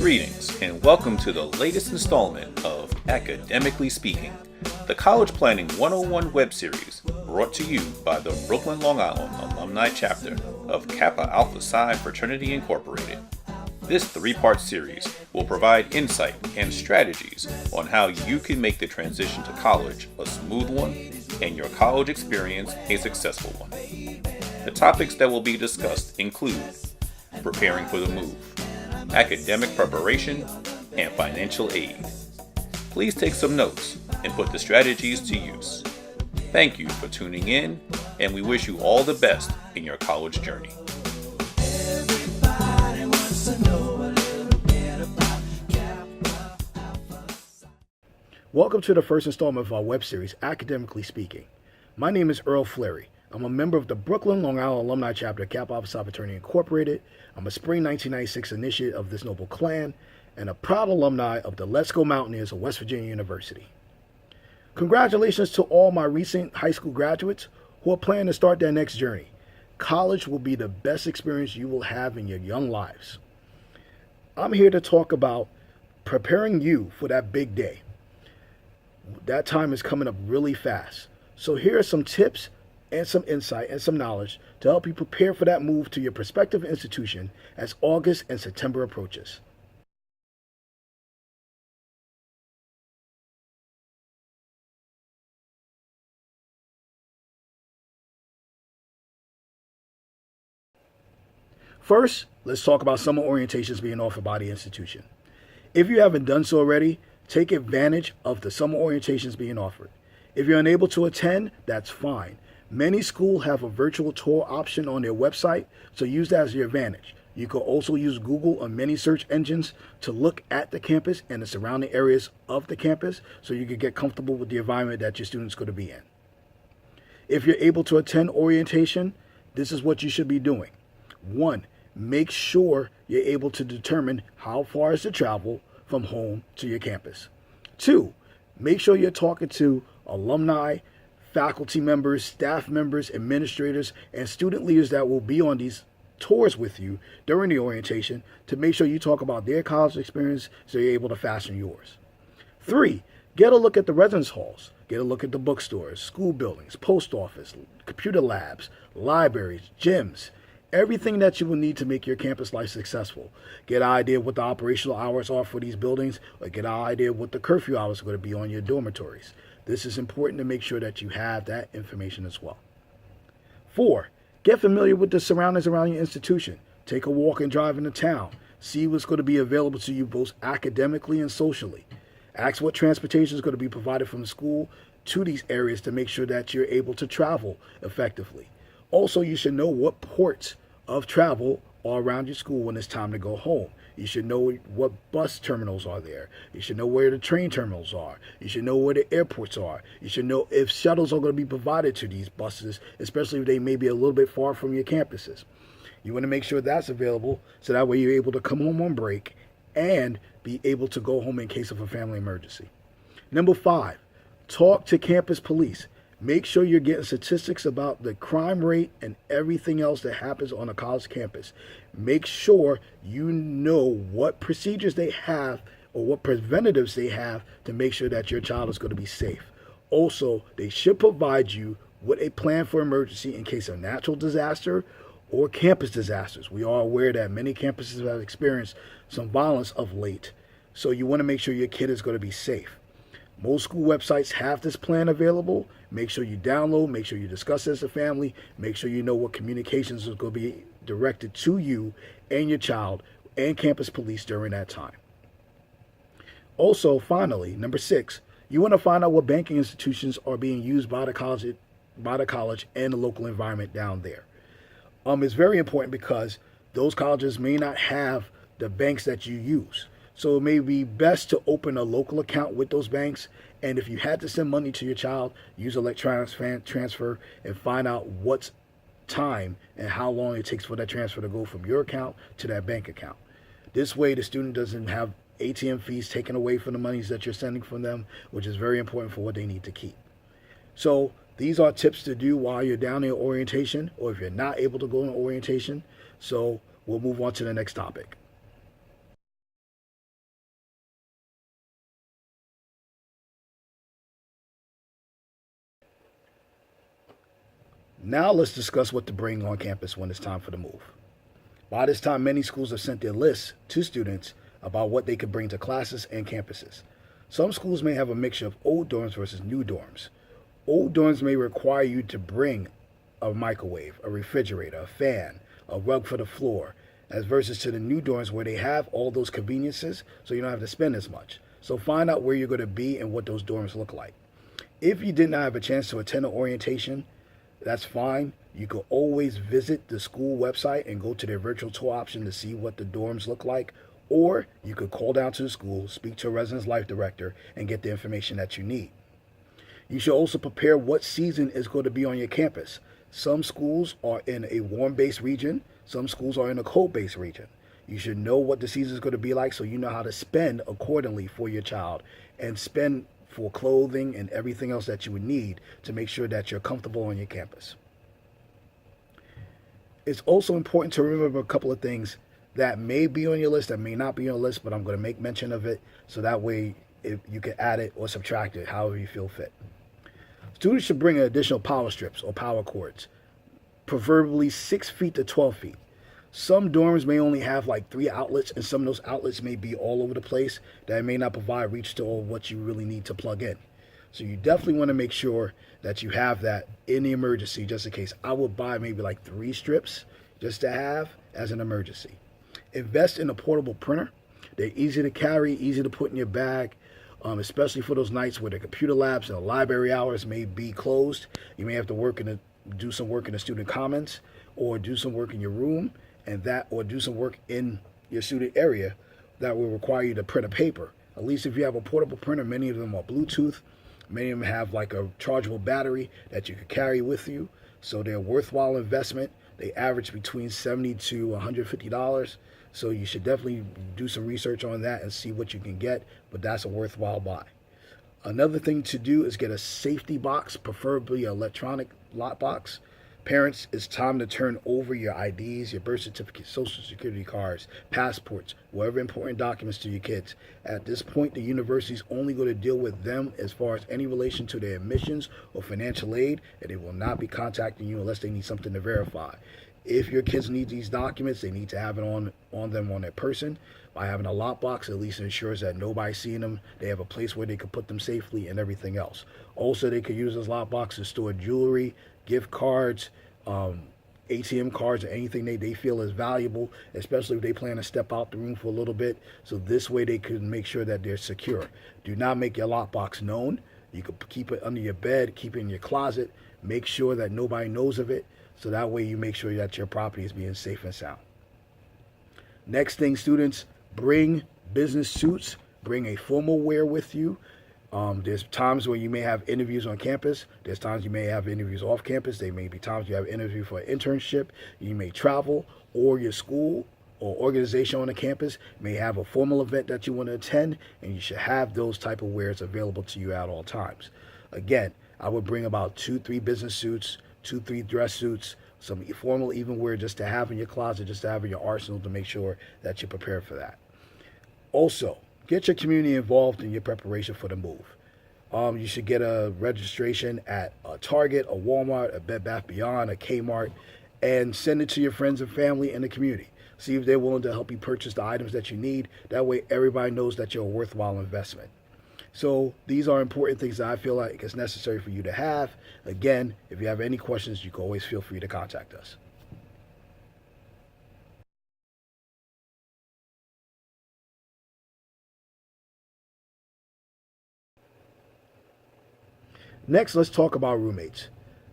Greetings and welcome to the latest installment of Academically Speaking, the College Planning 101 web series brought to you by the Brooklyn, Long Island Alumni chapter of Kappa Alpha Psi Fraternity Incorporated. This three-part series will provide insight and strategies on how you can make the transition to college a smooth one and your college experience a successful one. The topics that will be discussed include preparing for the move, academic preparation, and financial aid. Please take some notes and put the strategies to use. Thank you for tuning in, and we wish you all the best in your college journey. Welcome to the first installment of our web series, Academically Speaking. My name is Earl Fleury. I'm a member of the Brooklyn, Long Island Alumni chapter of Kappa Alpha Psi Fraternity Incorporated. I'm a spring 1996 initiate of this noble clan and a proud alumni of the Let's Go Mountaineers of West Virginia University. Congratulations to all my recent high school graduates who are planning to start their next journey. College will be the best experience you will have in your young lives. I'm here to talk about preparing you for that big day. That time is coming up really fast. So here are some tips and some insight and some knowledge to help you prepare for that move to your prospective institution as August and September approaches. First, let's talk about summer orientations being offered by the institution. If you haven't done so already, take advantage of the summer orientations being offered. If you're unable to attend, that's fine. Many schools have a virtual tour option on their website, so use that as your advantage. You can also use Google or many search engines to look at the campus and the surrounding areas of the campus so you can get comfortable with the environment that your students are going to be in. If you're able to attend orientation, this is what you should be doing. 1. Make sure you're able to determine how far is the travel from home to your campus. 2. Make sure you're talking to alumni, faculty members, staff members, administrators, and student leaders that will be on these tours with you during the orientation to make sure you talk about their college experience so you're able to fashion yours. 3. Get a look at the residence halls. Get a look at the bookstores, school buildings, post office, computer labs, libraries, gyms, everything that you will need to make your campus life successful. Get an idea of what the operational hours are for these buildings, or get an idea of what the curfew hours are going to be on your dormitories. This is important to make sure that you have that information as well. 4. Get familiar with the surroundings around your institution. Take a walk and drive into town. See what's going to be available to you both academically and socially. Ask what transportation is going to be provided from the school to these areas to make sure that you're able to travel effectively. Also, you should know what ports of travel are around your school when it's time to go home. You should know what bus terminals are there. You should know where the train terminals are. You should know where the airports are. You should know if shuttles are going to be provided to these buses, especially if they may be a little bit far from your campuses. You want to make sure that's available so that way you're able to come home on break and be able to go home in case of a family emergency. Number 5, talk to campus police. Make sure you're getting statistics about the crime rate and everything else that happens on a college campus. Make sure you know what procedures they have or what preventatives they have to make sure that your child is going to be safe. Also, they should provide you with a plan for emergency in case of natural disaster or campus disasters. We are aware that many campuses have experienced some violence of late, so you want to make sure your kid is going to be safe. Most school websites have this plan available. Make sure you download, make sure you discuss it as a family, make sure you know what communications is going to be directed to you and your child and campus police during that time. Also, finally, number 6, you want to find out what banking institutions are being used by the college and the local environment down there. It's very important because those colleges may not have the banks that you use. So it may be best to open a local account with those banks. And if you had to send money to your child, use electronic transfer and find out what's time and how long it takes for that transfer to go from your account to that bank account. This way, the student doesn't have ATM fees taken away from the monies that you're sending from them, which is very important for what they need to keep. So these are tips to do while you're down in orientation, or if you're not able to go in orientation. So we'll move on to the next topic. Now let's discuss what to bring on campus when it's time for the move. By this time, many schools have sent their lists to students about what they could bring to classes and campuses. Some schools may have a mixture of old dorms versus new dorms. Old dorms may require you to bring a microwave, a refrigerator, a fan, a rug for the floor, as versus to the new dorms where they have all those conveniences so you don't have to spend as much. So find out where you're going to be and what those dorms look like. If you did not have a chance to attend an orientation, that's fine. You can always visit the school website and go to their virtual tour option to see what the dorms look like. Or you could call down to the school, speak to a residence life director, and get the information that you need. You should also prepare what season is going to be on your campus. Some schools are in a warm-based region. Some schools are in a cold-based region. You should know what the season is going to be like so you know how to spend accordingly for your child and spend for clothing and everything else that you would need to make sure that you're comfortable on your campus. It's also important to remember a couple of things that may be on your list, that may not be on your list, but I'm going to make mention of it so that way if you can add it or subtract it, however you feel fit. Students should bring additional power strips or power cords, preferably 6 feet to 12 feet. Some dorms may only have like 3 outlets, and some of those outlets may be all over the place that may not provide reach to all what you really need to plug in. So you definitely want to make sure that you have that in the emergency, just in case. I would buy maybe like 3 strips just to have as an emergency. Invest in a portable printer. They're easy to carry, easy to put in your bag, especially for those nights where the computer labs and the library hours may be closed. You may have to do some work in the student commons, or do some work in your room, or do some work in your student area that will require you to print a paper. At least if you have a portable printer, many of them are Bluetooth. Many of them have like a chargeable battery that you can carry with you. So they're a worthwhile investment. They average between $70 to $150. So you should definitely do some research on that and see what you can get, but that's a worthwhile buy. Another thing to do is get a safety box, preferably an electronic lock box. Parents, it's time to turn over your IDs, your birth certificates, social security cards, passports, whatever important documents to your kids. At this point, the university is only going to deal with them as far as any relation to their admissions or financial aid, and they will not be contacting you unless they need something to verify. If your kids need these documents, they need to have it on them on their person. By having a lockbox, at least ensures that nobody's seeing them. They have a place where they can put them safely and everything else. Also, they could use this lockbox to store jewelry, gift cards, ATM cards, or anything they feel is valuable, especially if they plan to step out the room for a little bit. So this way they can make sure that they're secure. Do not make your lockbox known. You can keep it under your bed, keep it in your closet. Make sure that nobody knows of it. So that way you make sure that your property is being safe and sound. Next thing, students, bring business suits. Bring a formal wear with you. There's times where you may have interviews on campus. There's times you may have interviews off campus. There may be times you have an interview for an internship. You may travel, or your school or organization on the campus may have a formal event that you want to attend, and you should have those type of wares available to you at all times. Again, I would bring about 2-3 business suits, 2-3 dress suits, some formal even wear just to have in your closet, just to have in your arsenal to make sure that you're prepared for that. Also, get your community involved in your preparation for the move. You should get a registration at a Target, a Walmart, a Bed Bath Beyond, a Kmart, and send it to your friends and family in the community. See if they're willing to help you purchase the items that you need. That way everybody knows that you're a worthwhile investment. So these are important things that I feel like it's necessary for you to have. Again, if you have any questions, you can always feel free to contact us. Next, let's talk about roommates.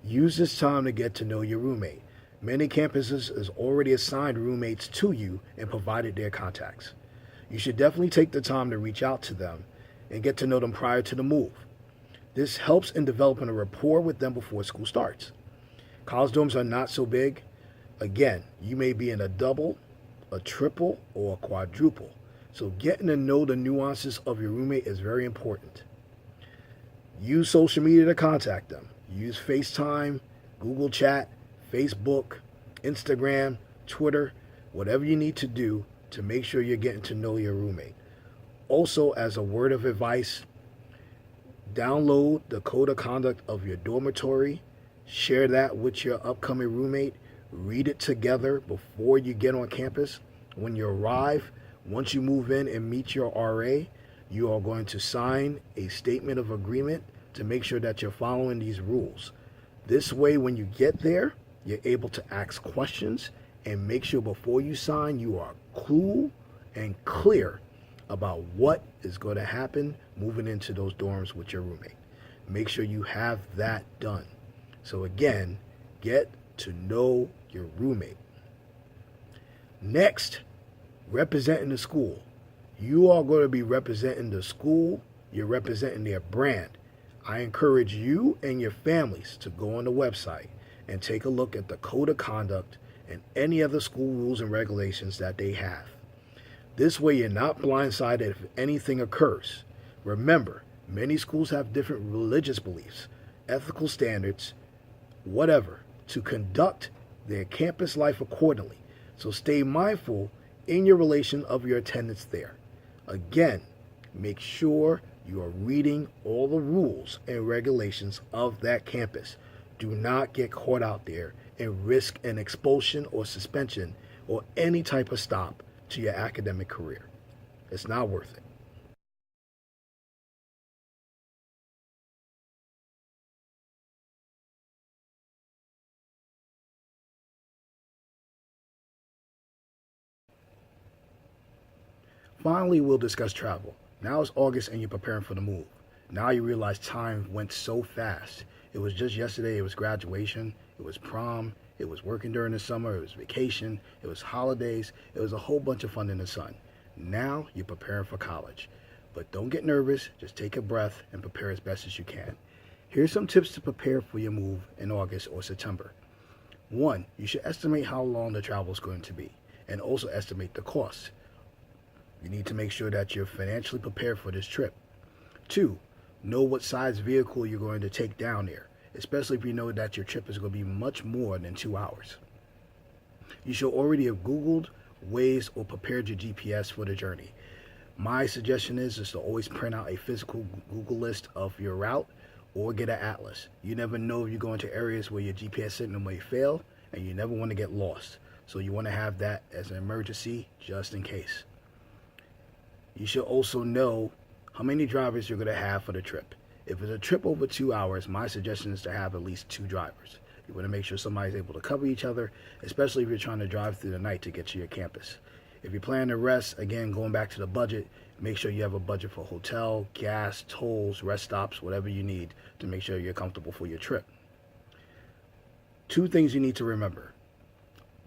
Use this time to get to know your roommate. Many campuses has already assigned roommates to you and provided their contacts. You should definitely take the time to reach out to them and get to know them prior to the move. This helps in developing a rapport with them before school starts. College dorms are not so big. Again, you may be in a double, a triple, or a quadruple. So getting to know the nuances of your roommate is very important. Use social media to contact them. Use FaceTime, Google Chat, Facebook, Instagram, Twitter, whatever you need to do to make sure you're getting to know your roommate. Also, as a word of advice, download the code of conduct of your dormitory, Share that with your upcoming roommate. Read it together before you get on campus. When you arrive, once you move in and meet your RA, you are going to sign a statement of agreement to make sure that you're following these rules. This way, when you get there, you're able to ask questions and make sure before you sign, you are cool and clear about what is going to happen moving into those dorms with your roommate. Make sure you have that done. So again, get to know your roommate. Next, representing the school. You are going to be representing the school. You're representing their brand. I encourage you and your families to go on the website and take a look at the code of conduct and any other school rules and regulations that they have. This way you're not blindsided if anything occurs. Remember, many schools have different religious beliefs, ethical standards, whatever, to conduct their campus life accordingly. So stay mindful in your relation of your attendance there. Again, make sure you are reading all the rules and regulations of that campus. Do not get caught out there and risk an expulsion or suspension or any type of stop to your academic career. It's not worth it. Finally, we'll discuss travel. Now it's August and you're preparing for the move. Now you realize time went so fast. It was just yesterday, it was graduation, it was prom, it was working during the summer, it was vacation, it was holidays, it was a whole bunch of fun in the sun. Now you're preparing for college. But don't get nervous, just take a breath and prepare as best as you can. Here's some tips to prepare for your move in August or September. 1, you should estimate how long the travel is going to be and also estimate the cost. You need to make sure that you're financially prepared for this trip. 2, know what size vehicle you're going to take down there, especially if you know that your trip is going to be much more than 2 hours. You should already have Googled, Waze, or prepared your GPS for the journey. My suggestion is to always print out a physical Google list of your route or get an atlas. You never know if you go into areas where your GPS signal may fail and you never want to get lost. So you want to have that as an emergency just in case. You should also know how many drivers you're going to have for the trip. If it's a trip over 2 hours, my suggestion is to have at least 2 drivers. You want to make sure somebody's able to cover each other, especially if you're trying to drive through the night to get to your campus. If you plan to rest, again, going back to the budget, make sure you have a budget for hotel, gas, tolls, rest stops, whatever you need to make sure you're comfortable for your trip. 2 things you need to remember.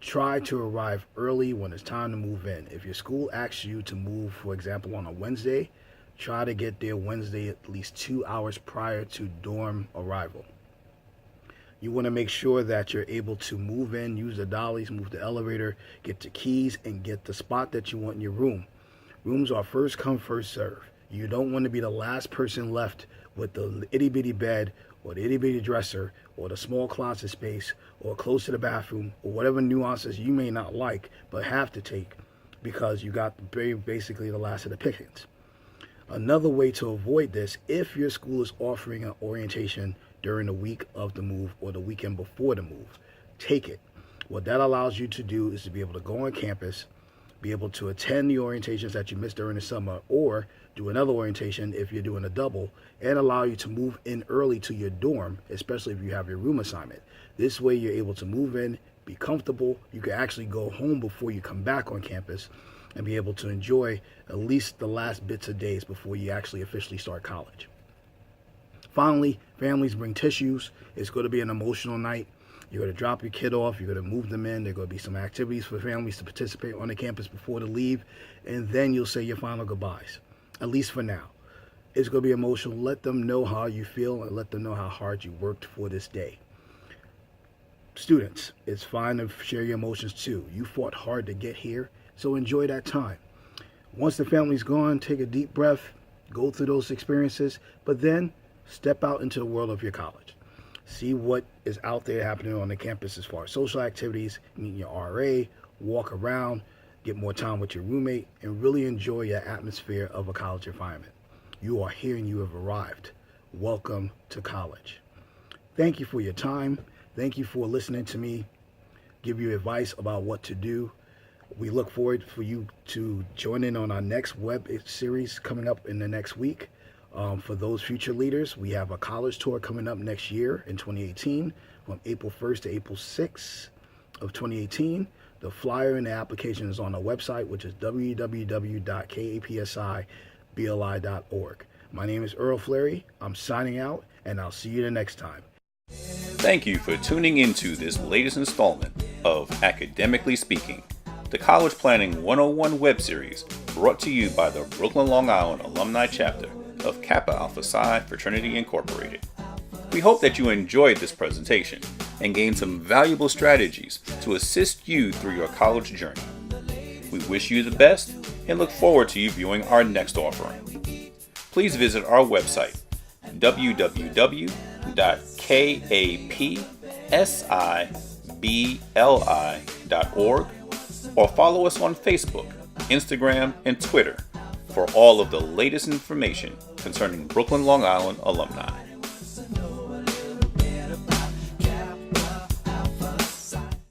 Try to arrive early when it's time to move in. If your school asks you to move, for example, on a Wednesday, try to get there Wednesday at least 2 hours prior to dorm arrival. You want to make sure that you're able to move in, use the dollies, move the elevator, get the keys, and get the spot that you want in your room. Rooms are first come, first serve. You don't want to be the last person left with the itty-bitty bed or the itty-bitty dresser or the small closet space or close to the bathroom or whatever nuances you may not like but have to take because you got basically the last of the pickings. Another way to avoid this, if your school is offering an orientation during the week of the move or the weekend before the move, take it. What that allows you to do is to be able to go on campus, be able to attend the orientations that you missed during the summer, or do another orientation if you're doing a double, and allow you to move in early to your dorm, especially if you have your room assignment. This way you're able to move in, be comfortable. You can actually go home before you come back on campus and be able to enjoy at least the last bits of days before you actually officially start college. Finally, families bring tissues. It's going to be an emotional night. You're going to drop your kid off. You're going to move them in. There are going to be some activities for families to participate on the campus before they leave. And then you'll say your final goodbyes, at least for now. It's going to be emotional. Let them know how you feel and let them know how hard you worked for this day. Students, it's fine to share your emotions too. You fought hard to get here, so enjoy that time. Once the family's gone, take a deep breath, go through those experiences, but then step out into the world of your college. See what is out there happening on the campus as far as social activities, meet your RA, walk around, get more time with your roommate, and really enjoy your atmosphere of a college environment. You are here and you have arrived. Welcome to college. Thank you for your time. Thank you for listening to me give you advice about what to do. We look forward for you to join in on our next web series coming up in the next week. For those future leaders, we have a college tour coming up next year in 2018 from April 1st to April 6th of 2018. The flyer and the application is on our website, which is www.kapsibli.org. My name is Earl Fleury. I'm signing out, and I'll see you the next time. Thank you for tuning into this latest installment of Academically Speaking, the College Planning 101 web series brought to you by the Brooklyn, Long Island Alumni Chapter of Kappa Alpha Psi Fraternity Incorporated. We hope that you enjoyed this presentation and gained some valuable strategies to assist you through your college journey. We wish you the best and look forward to you viewing our next offering. Please visit our website, www.kapsibli.org, or follow us on Facebook, Instagram, and Twitter for all of the latest information concerning Brooklyn, Long Island alumni.